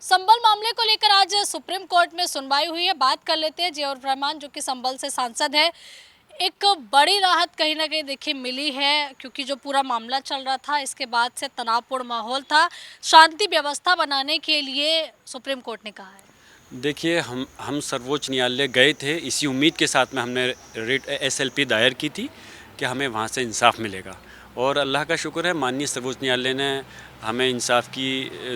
संबल मामले को लेकर आज सुप्रीम कोर्ट में सुनवाई हुई है। बात कर लेते हैं जियाउर रहमान जो कि संबल से सांसद है। एक बड़ी राहत कहीं ना कहीं देखिए मिली है, क्योंकि जो पूरा मामला चल रहा था इसके बाद से तनावपूर्ण माहौल था। शांति व्यवस्था बनाने के लिए सुप्रीम कोर्ट ने कहा है। देखिए, हम सर्वोच्च न्यायालय गए थे इसी उम्मीद के साथ में। हमने रिट एसएलपी दायर की थी कि हमें वहाँ से इंसाफ मिलेगा, और अल्लाह का शुक्र है माननीय सर्वोच्च न्यायालय ने हमें इंसाफ की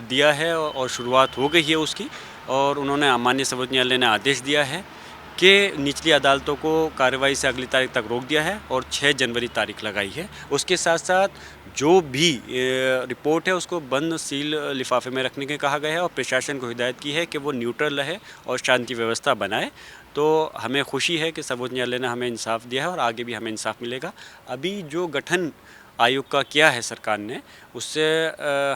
दिया है और शुरुआत हो गई है उसकी। और उन्होंने माननीय सर्वोच्च न्यायालय ने आदेश दिया है कि निचली अदालतों को कार्रवाई से अगली तारीख तक रोक दिया है और 6 जनवरी तारीख लगाई है। उसके साथ साथ जो भी रिपोर्ट है उसको बंद सील लिफाफे में रखने के कहा गया है, और प्रशासन को हिदायत की है कि वो न्यूट्रल रहे और शांति व्यवस्था बनाए। तो हमें खुशी है कि सर्वोच्च न्यायालय ने हमें इंसाफ दिया है और आगे भी हमें इंसाफ मिलेगा। अभी जो गठन आयोग का किया है सरकार ने, उससे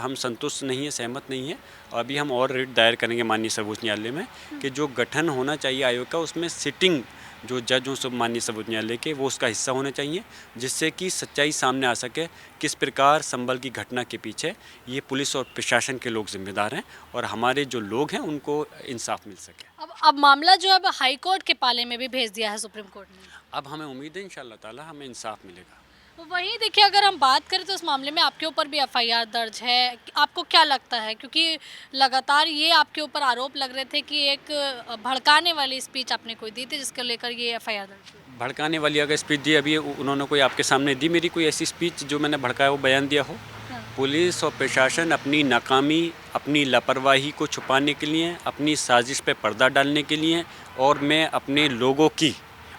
हम संतुष्ट नहीं है, सहमत नहीं है। अभी हम और रिट दायर करेंगे माननीय सर्वोच्च न्यायालय में कि जो गठन होना चाहिए आयोग का, उसमें सिटिंग जो जज हों सब माननीय सर्वोच्च न्यायालय के, वो उसका हिस्सा होने चाहिए, जिससे कि सच्चाई सामने आ सके किस प्रकार संबल की घटना के पीछे ये पुलिस और प्रशासन के लोग जिम्मेदार हैं और हमारे जो लोग हैं उनको इंसाफ मिल सके। अब मामला जो है अब हाई कोर्ट के पाले में भी भेज दिया है सुप्रीम कोर्ट ने। अब हमें उम्मीद है इंशाअल्लाह ताला हमें इंसाफ मिलेगा। तो वहीं देखिए, अगर हम बात करें तो इस मामले में आपके ऊपर भी एफआईआर दर्ज है। आपको क्या लगता है, क्योंकि लगातार ये आपके ऊपर आरोप लग रहे थे कि एक भड़काने वाली स्पीच आपने कोई दी थी जिसको लेकर ये एफआईआर दर्ज हुई। भड़काने वाली अगर स्पीच दी, अभी उन्होंने कोई आपके सामने दी मेरी कोई ऐसी स्पीच जो मैंने भड़काया वो बयान दिया हो? हाँ। पुलिस और प्रशासन अपनी नाकामी, अपनी लापरवाही को छुपाने के लिए, अपनी साजिश पे पर्दा डालने के लिए, और मैं अपने लोगों की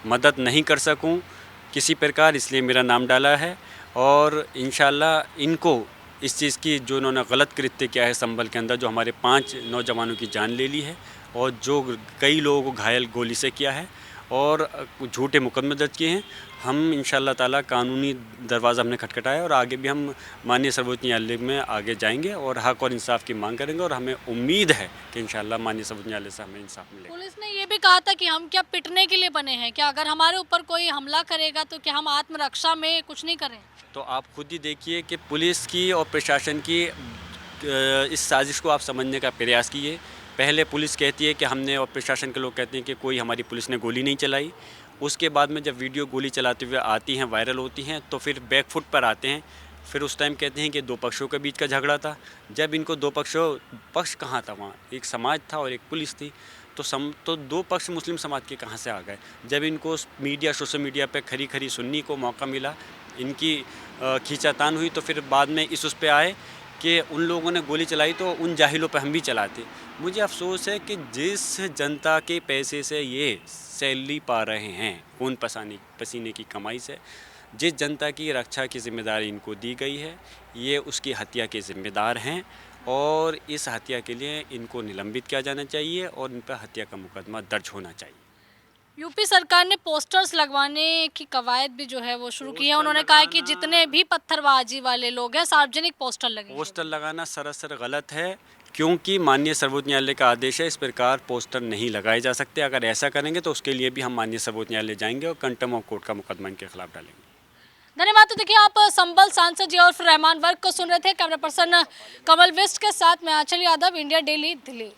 मदद नहीं कर सकूं किसी प्रकार, इसलिए मेरा नाम डाला है। और इंशाल्लाह इनको इस चीज़ की, जो इन्होंने गलत कृत्य किया है संबल के अंदर, जो हमारे 5 नौजवानों की जान ले ली है और जो कई लोगों को घायल गोली से किया है और झूठे मुकदमे दर्ज किए हैं, हम इंशाल्लाह ताला कानूनी दरवाज़ा हमने खटखटाया और आगे भी हम माननीय सर्वोच्च न्यायालय में आगे जाएंगे और हक और इंसाफ की मांग करेंगे। और हमें उम्मीद है कि इंशाल्लाह माननीय सर्वोच्च न्यायालय से हमें इंसाफ मिलेगा। पुलिस ने ये भी कहा था कि हम क्या पिटने के लिए बने हैं, क्या अगर हमारे ऊपर कोई हमला करेगा तो क्या हम आत्मरक्षा में कुछ नहीं करें। तो आप खुद ही देखिए कि पुलिस की और प्रशासन की इस साजिश को आप समझने का प्रयास कीजिए। पहले पुलिस कहती है कि हमने, और प्रशासन के लोग कहते हैं कि कोई हमारी पुलिस ने गोली नहीं चलाई। उसके बाद में जब वीडियो गोली चलाते हुए आती हैं, वायरल होती हैं, तो फिर बैक फुट पर आते हैं। फिर उस टाइम कहते हैं कि 2 पक्षों के बीच का झगड़ा था। जब इनको 2 पक्ष कहाँ था, वहाँ एक समाज था और एक पुलिस थी। तो 2 पक्ष मुस्लिम समाज के कहाँ से आ गए? जब इनको मीडिया, सोशल मीडिया पे खरी खरी सुनने को मौका मिला, इनकी खींचातान हुई, तो फिर बाद में उस पे आए कि उन लोगों ने गोली चलाई तो उन जाहिलों पे हम भी चलाते। मुझे अफसोस है कि जिस जनता के पैसे से ये सैलरी पा रहे हैं, खून पसीने की कमाई से, जिस जनता की रक्षा की जिम्मेदारी इनको दी गई है, ये उसकी हत्या के ज़िम्मेदार हैं। और इस हत्या के लिए इनको निलंबित किया जाना चाहिए और इन पर हत्या का मुकदमा दर्ज होना चाहिए। यूपी सरकार ने पोस्टर्स लगवाने की कवायद भी जो है वो शुरू की है। उन्होंने कहा है कि जितने भी पत्थरबाजी वाले लोग हैं सार्वजनिक पोस्टर लगेंगे। पोस्टर लगाना सरासर गलत है, क्योंकि माननीय सर्वोच्च न्यायालय का आदेश है, इस प्रकार पोस्टर नहीं लगाए जा सकते। अगर ऐसा करेंगे तो उसके लिए भी हम माननीय सर्वोच्च न्यायालय जाएंगे और कंटेम्प्ट ऑफ कोर्ट का मुकदमा इनके खिलाफ डालेंगे। धन्यवाद। तो देखिए, आप संबल सांसद जियाउर रहमान वर्ग को सुन रहे थे। कैमरा पर्सन कमल विस्ट के साथ मैं आंचल यादव, इंडिया डेली, दिल्ली।